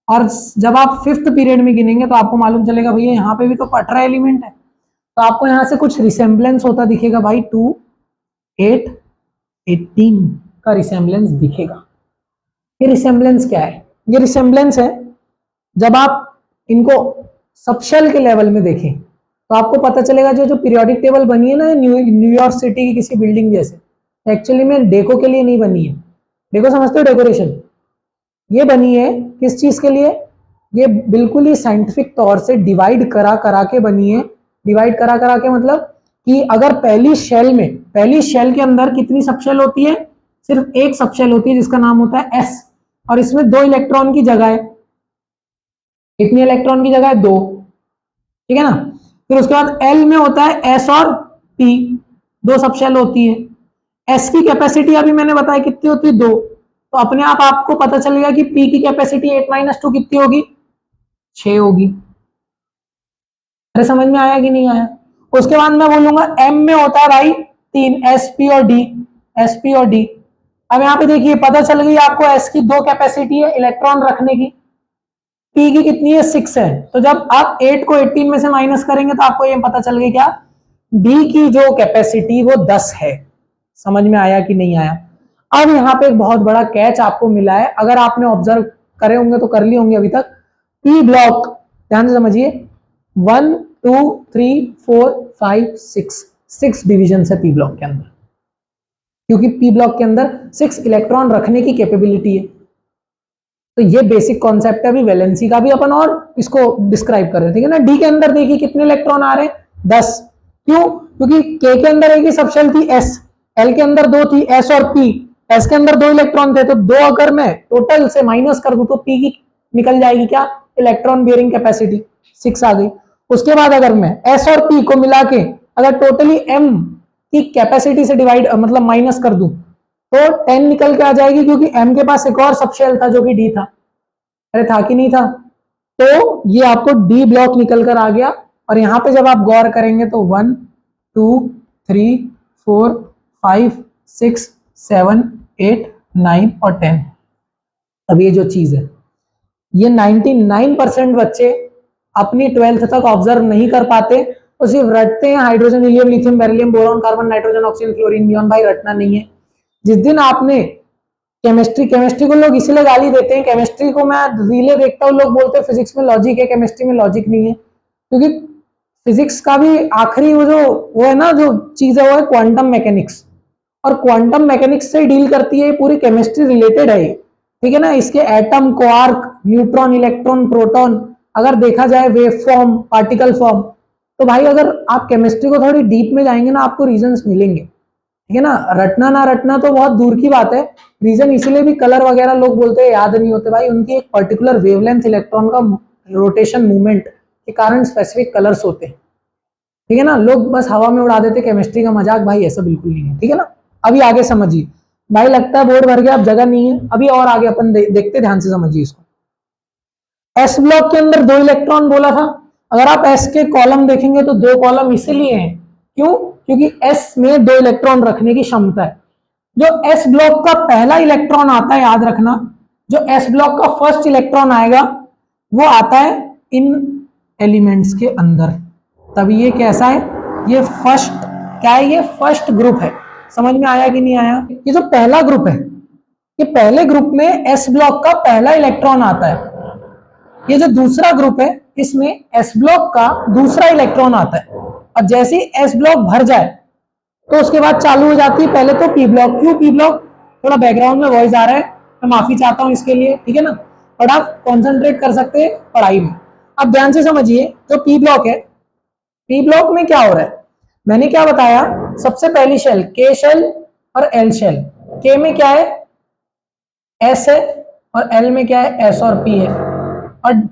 और जब आप फिफ्थ पीरियड में गिनेंगे तो आपको मालूम चलेगा भैया यहाँ पे भी तो 18 एलिमेंट है। तो आपको यहाँ से कुछ रिसेम्बलेंस होता दिखेगा भाई, 2, 8, 18 का रिसेम्बलेंस दिखेगा। ये रिसेम्बलेंस क्या है? ये रिसेम्बलेंस है जब आप इनको सबशेल के लेवल में देखें तो आपको पता चलेगा जो जो पीरियोडिक टेबल बनी है ना न्यूयॉर्क सिटी की किसी बिल्डिंग जैसे, एक्चुअली में डेको के लिए नहीं बनी है। डेको समझते हो? डेकोरेशन। ये बनी है किस चीज के लिए? ये बिल्कुल ही साइंटिफिक तौर से डिवाइड करा करा के बनी है। डिवाइड करा करा के मतलब कि अगर पहली शेल के अंदर कितनी सबशेल होती है? सिर्फ एक सबशेल होती है जिसका नाम होता है S, और इसमें 2 इलेक्ट्रॉन की जगह है। कितनी इलेक्ट्रॉन की जगह है? 2। ठीक है ना। फिर उसके बाद L में होता है S और P, 2 सबशेल होती है। S की कैपेसिटी अभी मैंने बताया कितनी होती है? 2। तो अपने आप आपको पता चलेगा कि P की कैपेसिटी 8 - 2 कितनी होगी? 6 होगी। अरे समझ में आया कि नहीं आया? उसके बाद मैं बोलूंगा M में होता है भाई 3, SP और D। SP और D। अब यहाँ पे देखिए पता चल गई आपको S की 2 कैपेसिटी है इलेक्ट्रॉन रखने की, P की कितनी है? 6 है। तो जब आप 8 को 18 में से माइनस करेंगे तो आपको ये पता चल गई क्या? D की जो कैपेसिटी वो 10 है। समझ में आया कि नहीं आया? अब यहाँ पे एक बहुत बड़ा कैच आपको मिला है, अगर आपने ऑब्जर्व करे होंगे तो कर लिए होंगे अभी तक। पी ब्लॉक, ध्यान से समझिए, 1 2 3 4 5 6 डिवीजन है पी ब्लॉक के अंदर, क्योंकि पी ब्लॉक के अंदर 6 इलेक्ट्रॉन रखने की कैपेबिलिटी है। तो ये बेसिक कॉन्सेप्ट है। अभी वैलेंसी का भी अपन और इसको डिस्क्राइब कर रहे हैं, ठीक है ना। डी के अंदर देखिए कितने इलेक्ट्रॉन आ रहे हैं, 10। क्यों? क्योंकि के अंदर एक ही सब शेल थी एस, एल के अंदर 2 थी एस और पी, एस के अंदर 2 इलेक्ट्रॉन थे, तो 2 अगर मैं टोटल से माइनस कर दूं तो पी की निकल जाएगी क्या, इलेक्ट्रॉन बियरिंग कैपेसिटी 6 आ गई। उसके बाद अगर मैं एस और पी को मिला के अगर टोटली एम की कैपेसिटी से डिवाइड मतलब माइनस कर दूं तो 10 निकल के आ जाएगी, क्योंकि एम के पास एक और सबशेल था जो कि डी था। अरे था कि नहीं था? तो ये आपको डी ब्लॉक निकल कर आ गया। और यहां पे जब आप गौर करेंगे तो 1 2 3 4 5 6 7 8 9 और 10। अब ये जो चीज है, ये 99% बच्चे अपनी 12th तक ऑब्जर्व नहीं कर पाते, वो सिर्फ रटते हैं hydrogen, helium, lithium, beryllium, boron, carbon, nitrogen, oxygen, fluorine, neon. भाई रटना नहीं है। जिस दिन आपने केमिस्ट्री को लोग इसलिए गाली देते हैं, केमिस्ट्री को मैं रीले देखता हूँ, लोग बोलते हैं फिजिक्स में लॉजिक है, केमिस्ट्री में लॉजिक नहीं है, क्योंकि फिजिक्स का भी आखिरी वो है ना जो चीज है, वो है क्वांटम मैकेनिक्स, और क्वांटम मैकेनिक्स से डील करती है पूरी केमिस्ट्री, रिलेटेड है, ठीक है ना। इसके atom, quark, neutron, electron, proton, अगर देखा जाए वेव फॉर्म, पार्टिकल फॉर्म, तो भाई अगर आप केमिस्ट्री को थोड़ी डीप में जाएंगे ना, आपको रीजंस मिलेंगे, ठीक है ना। रटना ना रटना तो बहुत दूर की बात है, रीजन इसलिए भी कलर वगैरह लोग बोलते हैं याद नहीं होते, भाई उनकी एक पर्टिकुलर वेवलेंथ इलेक्ट्रॉन का रोटेशन मूवमेंट के कारण स्पेसिफिक कलर्स होते हैं, ठीक है ना। लोग बस हवा में उड़ा देते केमिस्ट्री का मजाक, भाई ऐसा बिल्कुल नहीं है, ठीक है ना। अभी आगे समझिए, भाई लगता है बोर्ड भर गया, अब जगह नहीं है, अभी और आगे अपन देखते, ध्यान से समझिए इसको। एस ब्लॉक के अंदर 2 इलेक्ट्रॉन बोला था, अगर आप एस के कॉलम देखेंगे तो 2 कॉलम इसीलिए हैं, क्यों? क्योंकि एस में 2 इलेक्ट्रॉन रखने की क्षमता है। जो एस ब्लॉक का पहला इलेक्ट्रॉन आता है, याद रखना, जो एस ब्लॉक का फर्स्ट इलेक्ट्रॉन आएगा वो आता है इन एलिमेंट्स के अंदर, तभी ये कैसा है, ये फर्स्ट, क्या है, ये फर्स्ट ग्रुप है। समझ में आया कि नहीं आया? ये जो पहला ग्रुप है, ये पहले ग्रुप में एस ब्लॉक का पहला इलेक्ट्रॉन आता है। ये जो दूसरा ग्रुप है, इसमें एस ब्लॉक का दूसरा इलेक्ट्रॉन आता है, और जैसे ही एस ब्लॉक भर जाए तो उसके बाद चालू हो जाती है पहले तो पी ब्लॉक। क्यों पी ब्लॉक? थोड़ा बैकग्राउंड में वॉइस आ रहा है, मैं माफी चाहता हूं इसके लिए, ठीक है ना। और आप कॉन्सेंट्रेट कर सकते हैं पढ़ाई में। अब ध्यान से समझिए, जो पी ब्लॉक है, पी ब्लॉक में क्या हो रहा है, मैंने क्या बताया, सबसे पहली शेल के शेल और एल शेल। के में क्या है, एस है, और एल में क्या है, एस और पी है, और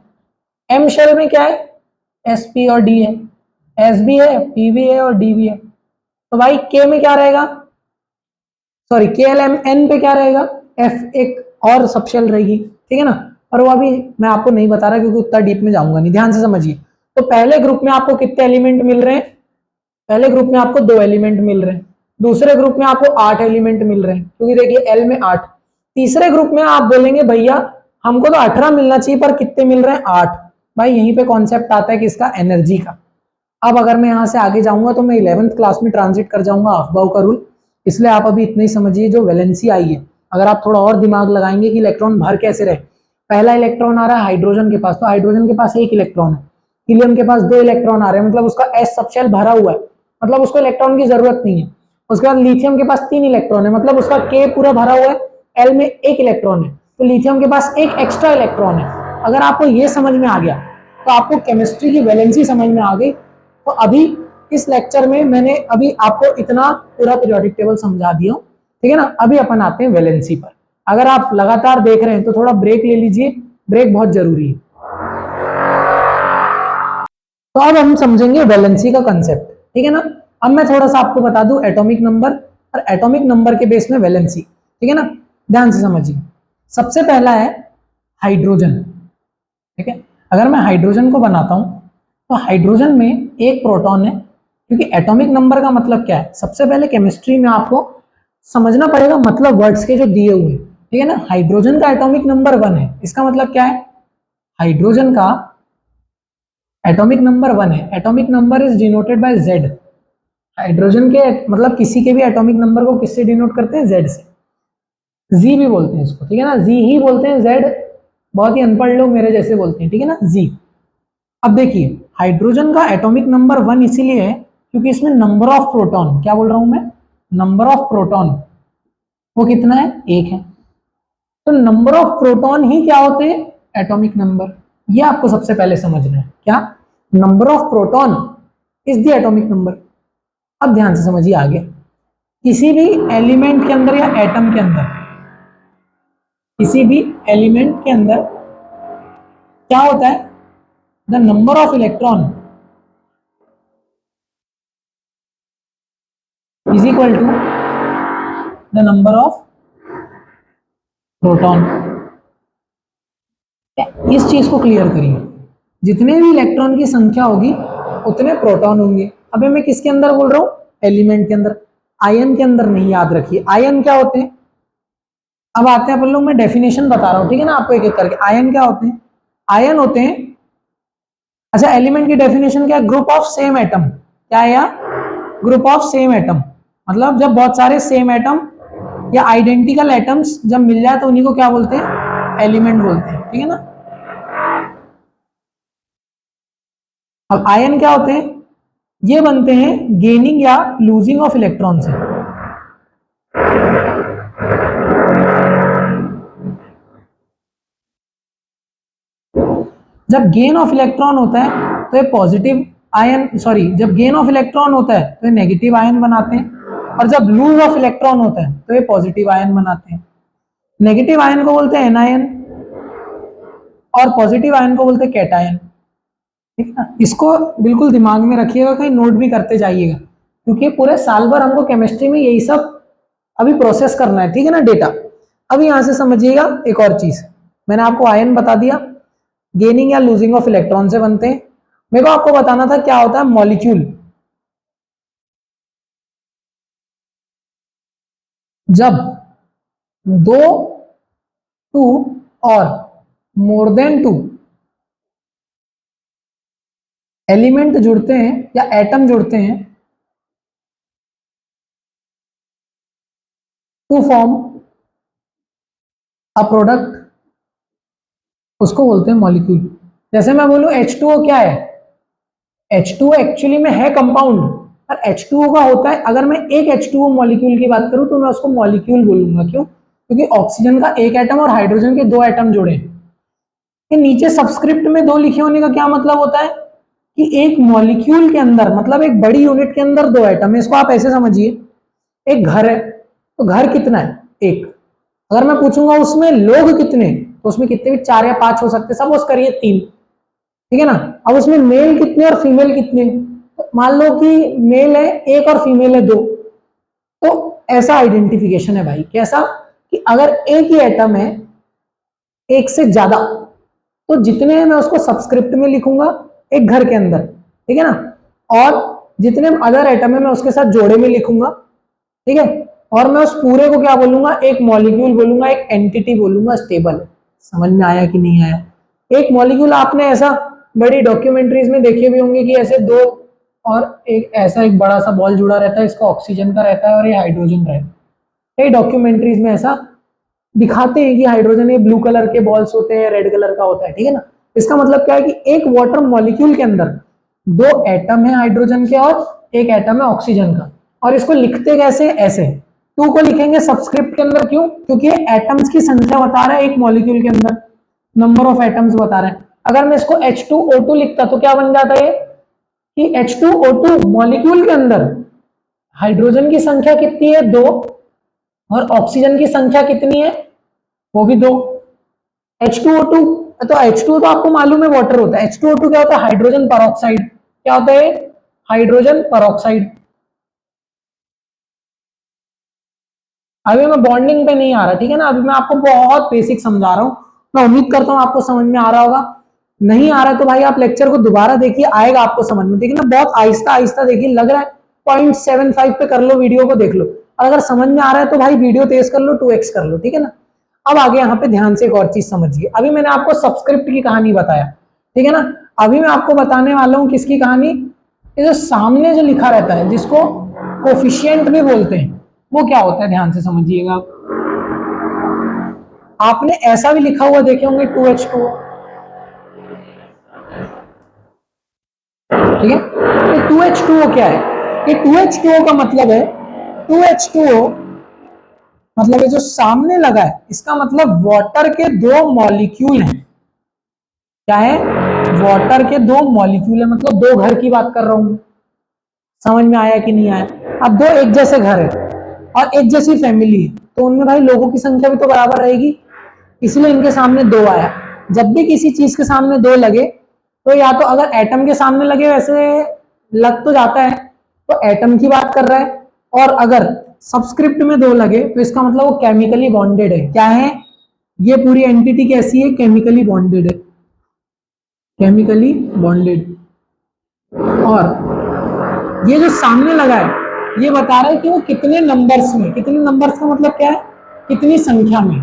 एम शेल में क्या है, एस पी और डी है, एस भी है, पी भी है और डी भी है। तो भाई के में क्या रहेगा, सॉरी के एल एम एन पे क्या रहेगा, एफ एक और सबशेल रहेगी, ठीक है ना। और वो अभी मैं आपको नहीं बता रहा क्योंकि उतना डीप में जाऊंगा नहीं, ध्यान से समझिए। तो पहले ग्रुप में आपको कितने एलिमेंट मिल रहे हैं, पहले ग्रुप में आपको 2 एलिमेंट मिल रहे हैं, दूसरे ग्रुप में आपको 8 एलिमेंट मिल रहे हैं, क्योंकि देखिए एल में 8, तीसरे ग्रुप में आप बोलेंगे भैया हमको तो 18 मिलना चाहिए पर कितने मिल रहे हैं, 8। भाई यहीं पे कॉन्सेप्ट आता है किसका, एनर्जी का। अब अगर मैं यहां से आगे जाऊंगा तो मैं 11th क्लास में ट्रांजिट कर जाऊंगा अफबाउ का रूल, इसलिए आप अभी इतना ही समझिए। जो वैलेंसी आई है, अगर आप थोड़ा और दिमाग लगाएंगे कि इलेक्ट्रॉन भर कैसे रहे, पहला इलेक्ट्रॉन आ रहा है हाइड्रोजन के पास, तो हाइड्रोजन के पास 1 इलेक्ट्रॉन है, हीलियम के पास 2 इलेक्ट्रॉन आ रहे हैं, मतलब उसका एस सबशेल भरा हुआ है, मतलब उसको इलेक्ट्रॉन की जरूरत नहीं है। उसके बाद लिथियम के पास 3 इलेक्ट्रॉन है, मतलब उसका के पूरा भरा हुआ है, एल में 1 इलेक्ट्रॉन है, तो लिथियम के पास 1 एक्स्ट्रा इलेक्ट्रॉन है। अगर आपको ये समझ में आ गया तो आपको केमिस्ट्री की वैलेंसी समझ में आ गई। तो अभी इस लेक्चर में मैंने अभी आपको इतना पूरा पीरियोडिक टेबल समझा दिया, ठीक है ना। अभी अपन आते हैं वैलेंसी पर। अगर आप लगातार देख रहे हैं तो थोड़ा ब्रेक ले लीजिए, ब्रेक बहुत जरूरी है। तो अब हम समझेंगे वैलेंसी का कंसेप्ट, ठीक है ना। अब मैं थोड़ा सा आपको बता दूं एटॉमिक नंबर, और एटॉमिक नंबर के बेस में वैलेंसी, ठीक है ना। ध्यान से समझिए, सबसे पहला है हाइड्रोजन, ठीक है। अगर मैं हाइड्रोजन को बनाता हूं तो हाइड्रोजन में एक प्रोटॉन है, क्योंकि एटॉमिक नंबर का मतलब क्या है, सबसे पहले केमिस्ट्री में आपको समझना पड़ेगा मतलब वर्ड्स के जो दिए हुए, ठीक है ना। हाइड्रोजन का एटॉमिक नंबर 1 है, इसका मतलब क्या है, हाइड्रोजन का एटॉमिक नंबर 1 है, atomic number is denoted by Z. Hydrogen के मतलब किसी के भी एटॉमिक नंबर को किससे डिनोट करते हैं, जेड से। जी भी बोलते हैं इसको, ठीक है ना, जी ही बोलते हैं, जेड बहुत ही अनपढ़ लोग मेरे जैसे बोलते हैं, ठीक है ना, जी। अब देखिए हाइड्रोजन का एटॉमिक नंबर 1 इसीलिए है क्योंकि इसमें नंबर ऑफ प्रोटॉन, क्या बोल रहा हूं मैं, नंबर ऑफ प्रोटॉन वो कितना है, 1 है। तो नंबर ऑफ प्रोटॉन ही क्या होते हैं, एटॉमिक नंबर। ये आपको सबसे पहले समझना है, क्या, number of proton is the atomic number. अब ध्यान से समझिए आगे, किसी भी एलिमेंट के अंदर या एटम के अंदर, किसी भी एलिमेंट के अंदर क्या होता है, the number of electron is equal to the number of proton. इस चीज को क्लियर करिए, जितने भी इलेक्ट्रॉन की संख्या होगी उतने प्रोटॉन होंगे। अभी मैं किसके अंदर बोल रहा हूं, एलिमेंट के अंदर, आयन के अंदर नहीं, याद रखिए आयन क्या होते हैं। अब आते हैं अपन लोग, मैं डेफिनेशन बता रहा हूं, ठीक है ना, आपको एक एक करके। आयन क्या होते हैं, आयन होते हैं, अच्छा एलिमेंट की डेफिनेशन क्या है, ग्रुप ऑफ सेम एटम, क्या है या, ग्रुप ऑफ सेम एटम, मतलब जब बहुत सारे सेम एटम या आइडेंटिकल एटम्स जब मिल जाए तो उन्हीं को क्या बोलते हैं, एलिमेंट बोलते हैं, ठीक है ना। अब आयन क्या होते हैं, ये बनते हैं गेनिंग या लूजिंग ऑफ इलेक्ट्रॉन से। जब गेन ऑफ इलेक्ट्रॉन होता है तो ये पॉजिटिव आयन, सॉरी जब गेन ऑफ इलेक्ट्रॉन होता है तो ये नेगेटिव आयन बनाते हैं, और जब लूज ऑफ इलेक्ट्रॉन होता है तो ये पॉजिटिव आयन बनाते हैं। नेगेटिव आयन को बोलते हैं एनायन और पॉजिटिव आयन को बोलते हैं कैटायन, ठीक है ना। इसको बिल्कुल दिमाग में रखिएगा, कहीं नोट भी करते जाइएगा, क्योंकि पूरे साल भर हमको केमिस्ट्री में यही सब अभी प्रोसेस करना है, ठीक है ना, डेटा। अब यहां से समझिएगा एक और चीज, मैंने आपको आयन बता दिया, गेनिंग या लूजिंग ऑफ इलेक्ट्रॉन से बनते हैं। मेरे को आपको बताना था क्या होता है मॉलिक्यूल। जब दो, टू और मोर देन टू एलिमेंट जुड़ते हैं या एटम जुड़ते हैं टू फॉर्म अ प्रोडक्ट, उसको बोलते हैं मॉलिक्यूल। जैसे मैं बोलूं H2O क्या है, H2O एक्चुअली में है कंपाउंड, और H2O का होता है, अगर मैं एक H2O मॉलिक्यूल की बात करूं तो मैं उसको मॉलिक्यूल बोलूंगा, क्यों, क्योंकि ऑक्सीजन का एक एटम और हाइड्रोजन के दो एटम जुड़े हैं। कि नीचे सबस्क्रिप्ट में दो लिखे होने का क्या मतलब होता है, कि एक मॉलिक्यूल के अंदर, मतलब एक बड़ी यूनिट के अंदर दो एटम है। इसको आप ऐसे समझिए, एक घर है तो घर कितना है, एक। अगर मैं पूछूंगा उसमें लोग कितने, तो उसमें कितने भी 4 या 5 हो सकते, सपोज करिए 3, ठीक है ना। अब उसमें मेल कितने और फीमेल कितने, तो मान लो कि मेल है एक और फीमेल है 2। तो ऐसा आइडेंटिफिकेशन है भाई, कैसा, कि अगर एक ही एटम है एक से ज्यादा, तो जितने हैं मैं उसको सबस्क्रिप्ट में लिखूंगा एक घर के अंदर, ठीक है ना, और जितने अदर एटम है मैं उसके साथ जोड़े में लिखूंगा, ठीक है। और मैं उस पूरे को क्या बोलूंगा, एक मॉलिक्यूल बोलूंगा, एक एंटिटी बोलूंगा, स्टेबल। समझ में आया कि नहीं आया। एक मॉलिक्यूल आपने ऐसा बड़ी डॉक्यूमेंट्रीज में देखे भी होंगे कि ऐसे दो और एक ऐसा एक बड़ा सा बॉल जुड़ा रहता है, इसका ऑक्सीजन का रहता है और ये हाइड्रोजन रहता है। कई डॉक्यूमेंट्रीज में ऐसा दिखाते हैं कि हाइड्रोजन ये ब्लू कलर के बॉल्स होते हैं, रेड कलर का होता है, ठीक है ना। इसका मतलब क्या है कि एक वाटर मॉलिक्यूल के अंदर दो एटम है हाइड्रोजन के और एक एटम है ऑक्सीजन का, और इसको लिखते कैसे, ऐसे। टू को लिखेंगे सबस्क्रिप्ट के अंदर, क्यों, क्योंकि एटम्स की संख्या बता रहा है एक मॉलिक्यूल के अंदर, नंबर ऑफ एटम्स बता रहा है। अगर मैं इसको H2O2 लिखता तो क्या बन जाता है, कि H2O2 मॉलिक्यूल के अंदर हाइड्रोजन की संख्या कितनी है, 2, और ऑक्सीजन की संख्या कितनी है, वो भी 2। H2O2, तो H2O तो आपको मालूम है वाटर होता है, H2O2 क्या होता है, हाइड्रोजन परऑक्साइड। क्या होता है, हाइड्रोजन परऑक्साइड। अभी मैं बॉन्डिंग पे नहीं आ रहा, ठीक है ना, अभी मैं आपको बहुत बेसिक समझा रहा हूं। मैं उम्मीद करता हूं आपको समझ में आ रहा होगा। नहीं आ रहा तो भाई आप लेक्चर को दोबारा देखिए, आएगा आपको समझ में, ठीक है ना। बहुत आहिस्ता आहिस्ता देखिए, लग रहा है 0.75 पे कर लो, वीडियो को देख लो। और अगर समझ में आ रहा है तो भाई वीडियो तेज कर लो, 2x कर लो, ठीक है ना। अब आगे यहाँ पे ध्यान से एक और चीज समझिए। अभी मैंने आपको सबस्क्रिप्ट की कहानी बताया, ठीक है ना। अभी मैं आपको बताने वाला हूँ किसकी कहानी, ये जो सामने जो लिखा रहता है जिसको कोफिशिएंट भी बोलते हैं, वो क्या होता है, ध्यान से समझिएगा। आपने ऐसा भी लिखा हुआ देखे होंगे 2H2O, ठीक है। ये 2H2O क्या है? ये 2H2O का मतलब है, 2H2O मतलब ये जो सामने लगा है इसका मतलब वाटर के दो मॉलिक्यूल हैं। क्या है? वाटर के दो मॉलिक्यूल है, मतलब दो घर की बात कर रहा हूं। समझ में आया कि नहीं आया? अब दो एक जैसे घर है और एक जैसी फैमिली है, तो उनमें भाई लोगों की संख्या भी तो बराबर रहेगी, इसलिए इनके सामने दो आया। जब भी किसी चीज के सामने दो लगे, तो या तो अगर एटम के सामने लगे, वैसे लग तो जाता है, तो एटम की बात कर रहा है, और अगर सबस्क्रिप्ट में दो लगे तो इसका मतलब वो केमिकली बॉन्डेड है। क्या है? ये पूरी एंटिटी कैसी है? केमिकली बॉन्डेड है, केमिकली बॉन्डेड। और ये जो सामने लगा है ये बता रहा है कि वो कितने नंबर्स में, कितने नंबर्स का मतलब क्या है? कितनी संख्या में।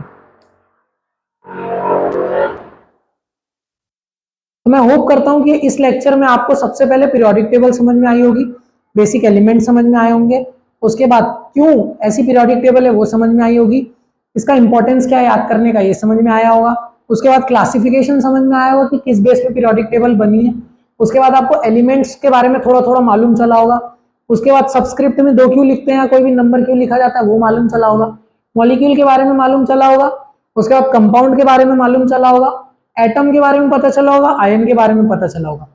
तो मैं होप करता हूं कि इस लेक्चर में आपको सबसे पहले पीरियोडिक टेबल समझ में आई होगी, बेसिक एलिमेंट समझ में आए होंगे, उसके बाद क्यों ऐसी पीरियोडिक टेबल है वो समझ में आई होगी, इसका इंपॉर्टेंस क्या है याद करने का ये समझ में आया होगा, उसके बाद क्लासिफिकेशन समझ में आया होगा कि किस बेस पे पीरियोडिक टेबल बनी है, उसके बाद आपको एलिमेंट्स के बारे में थोड़ा थोड़ा मालूम चला होगा, उसके बाद सबस्क्रिप्ट में दो क्यों लिखते हैं, कोई भी नंबर क्यों लिखा जाता है वो मालूम चला होगा, मॉलिक्यूल के बारे में मालूम चला होगा, उसके बाद कंपाउंड के बारे में मालूम चला होगा, एटम के बारे में पता चला होगा, आयन के बारे में पता चला होगा।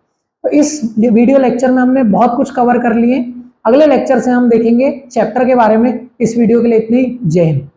तो इस वीडियो लेक्चर में हमने बहुत कुछ कवर कर लिए। अगले लेक्चर से हम देखेंगे चैप्टर के बारे में। इस वीडियो के लिए इतनी। जय हिंद।